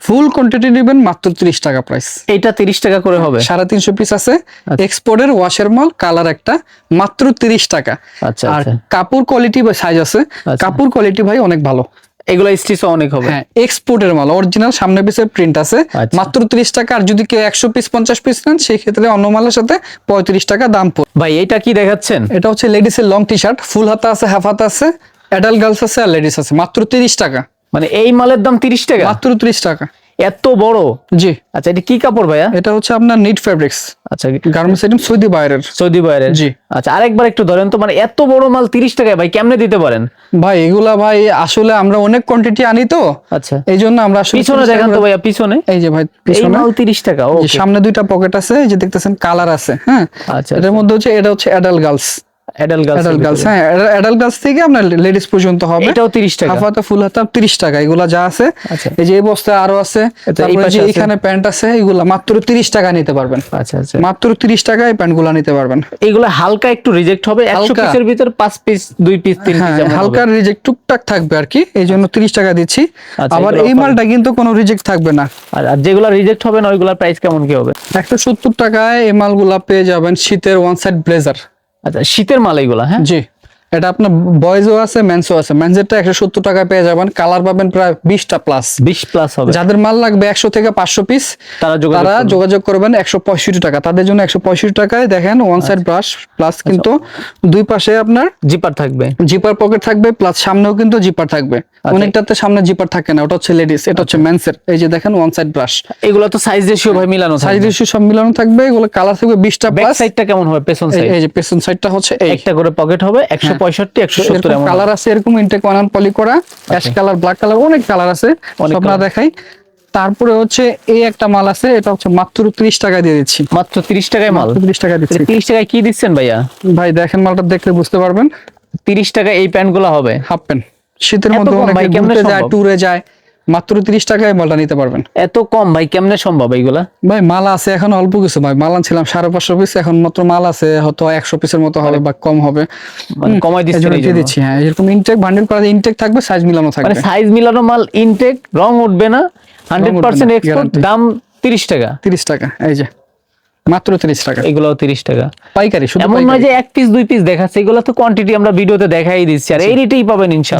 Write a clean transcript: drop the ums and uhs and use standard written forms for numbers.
ফুল quantity নেবেন মাত্র 30 টাকা প্রাইস। এটা 30 টাকা করে হবে। 350 পিস আছে, এক্সপোর্টের ওয়াশের মাল, কালার একটা, মাত্র 30 টাকা। আচ্ছা আর আচ্ছা, কাপড় কোয়ালিটি বা সাইজ আছে, কাপড় কোয়ালিটি ভাই অনেক ভালো। এগুলা স্টিচ অনেক হবে। হ্যাঁ, এক্সপোর্টের মাল, অরিজিনাল সামনে পিছে প্রিন্ট আছে, মাত্র 30 টাকা। আর যদি কেউ 100 পিস 50 পিস নেন সেই ক্ষেত্রে অন্য মালের সাথে 35 টাকা দাম পড়ে। ভাই এটা কি দেখাচ্ছেন? এটা হচ্ছে লেডিসের লং টি শার্ট, ফুল হাতা আছে, হাফ হাতা আছে, অ্যাডাল্ট গার্লস আছে আর লেডিস আছে, মাত্র 30 টাকা। মানে এই মালের দাম 30 টাকা? মাত্র 30 টাকা। এত বড়? জি। আচ্ছা, এটা কি কাপড় ভাইয়া? এটা হচ্ছে আপনার নিট ফেব্রিক্স, আচ্ছা, গার্মেন্টস আইটেম, সৌদি বাইরের। সৌদি বাইরের? জি। আচ্ছা, আরেকবার একটু ধরেন তো, মানে এত বড় মাল 30 টাকায় ভাই কেমনে দিতে পারেন? ভাই এগুলা ভাই আসলে আমরা অনেক কোয়ান্টিটি আনি তো, আচ্ছা, এই জন্য আমরা আসলে। পিছনে দেখেন তো ভাইয়া, পিছনে এই যে ভাই এই পিছনে মাল 30 টাকা। যে ওকে, সামনে দুইটা পকেট আছে, এই যে দেখতেছেন কালার আছে। হ্যাঁ, আচ্ছা, এটার মধ্যে হচ্ছে, এটা হচ্ছে অ্যাডাল্ট গার্লস, অ্যাডাল্ট গার্লস। হ্যাঁ, অ্যাডাল্ট গার্লস থেকে আপনার লেডিস পর্যন্ত হবে। এটাও 30 টাকা? হাফ হাতা, ফুল হাতা 30 টাকা। এগুলা যা আছে, আচ্ছা, এই যে এই বস্তায় আরো আছে, তারপরে যে এখানে প্যান্ট আছে, এগুলা মাত্র 30 টাকা নিতে পারবেন। আচ্ছা আচ্ছা, মাত্র 30 টাকায় প্যান্টগুলা নিতে পারবেন। এগুলা হালকা একটু রিজেক্ট হবে, 100 পিসের ভিতর 5 পিস, 2 পিস, 3 পিস হ্যাঁ, যেমন হালকা রিজেক্ট টুকটাক থাকবে আর কি, এই জন্য 30 টাকা দিচ্ছি। আচ্ছা, আবার এগুলো এই offer। মালটা কিন্তু কোনো রিজেক্ট থাকবে না। আর যেগুলা রিজেক্ট হবে না ওইগুলার প্রাইস কেমন কি হবে? 170 টাকায় এই মালগুলা পেয়ে যাবেন, শীতের ওয়ান সাইড ব্লেজার। আচ্ছা, শীতের মাল এগুলা? হ্যাঁ জি, এটা আপনার বয়েজও আছে, মেন্সও আছে। মেন্সেরটা 170 টাকায় পেয়ে যাবেন, কালার পাবেন প্রায় 20টা প্লাস। 20 প্লাস হবে। যাদের মাল লাগবে 100 থেকে 500 পিস, তারা যোগাযোগ করবেন। 165 টাকা তাদের জন্য, 165 টাকায় দেখেন ওয়ান সাইড ব্রাশ প্লাস, কিন্তু দুই পাশে আপনার জিপার থাকবে, জিপার পকেট থাকবে, প্লাস সামনেও কিন্তু জিপার থাকবে। অনেকটাতে সামনে জিপার থাকে না, ওটা হচ্ছে লেডিস, এটা হচ্ছে মেন্সের। এই যে দেখেন ওয়ান সাইড ব্রাশ। এগুলো তো সাইজ রেশিও ভাই মিলানো থাকবে? সাইজ রেশিও সব মিলানো থাকবে। এগুলো কালার থাকবে 20টা ব্যাক প্লাস। সাইডটা কেমন হবে? পেছন সাইড? এই যে পেছন সাইডটা হচ্ছে এই একটা করে পকেট হবে, 165 170 এমন কালার আছে, এরকম ইনটেক ওয়ান পলি করা, অ্যাশ কালার, ব্ল্যাক কালার, অনেক কালার আছে, সব না দেখাই। তারপরে হচ্ছে এই একটা মাল আছে, এটা হচ্ছে মাত্র 30 টাকা দিয়ে দিচ্ছি। মাত্র 30 টাকায় মাল? 30 টাকা দিচ্ছি। 30 টাকায় কি দিচ্ছেন ভাইয়া? ভাই দেখেন মালটা দেখলে বুঝতে পারবেন। 30 টাকায় এই প্যান্ট গুলো হবে? হাফ প্যান্ট, শীতের এত মধ্যে কম অনেকে ভাই, কেমনে ঘুরতে যায়, সম্ভব? ট্যুরে যায়, মাত্র 30 টাকায় মালটা নিতে পারবেন। এত কম ভাই কেমনে সম্ভব এইগুলা? ভাই মাল আছে এখন অল্প কিছু, ভাই মাল আনছিলাম 550 পিস, এখন মাত্র মাল আছে হয়তো 100 পিসের মতো হবে বা কম হবে, মানে কমাই দিচ্ছেন এই জন্য? দিচ্ছি। হ্যাঁ, এরকম ইনটেক বান্ডেল করা, ইনটেক থাকবে, সাইজ মিলানো মানে থাকবে। সাইজ মিলানো মাল, ইনটেক, রং উঠবে না, 100% এক্সপোর্ট, guarantee। দাম 30 টাকা? 30 টাকা, এই যে মাত্র 30 টাকা। এগুলাও 30 টাকা পাইকারি, শুধু এমন নয় পাইকারি। যে 1 পিস 2 পিস দেখাচ্ছে, এগুলো তো কোয়ান্টিটি আমরা ভিডিওতে দেখাই দিচ্ছি, আর এই রেটেই পাবেন ইনশাআল্লাহ।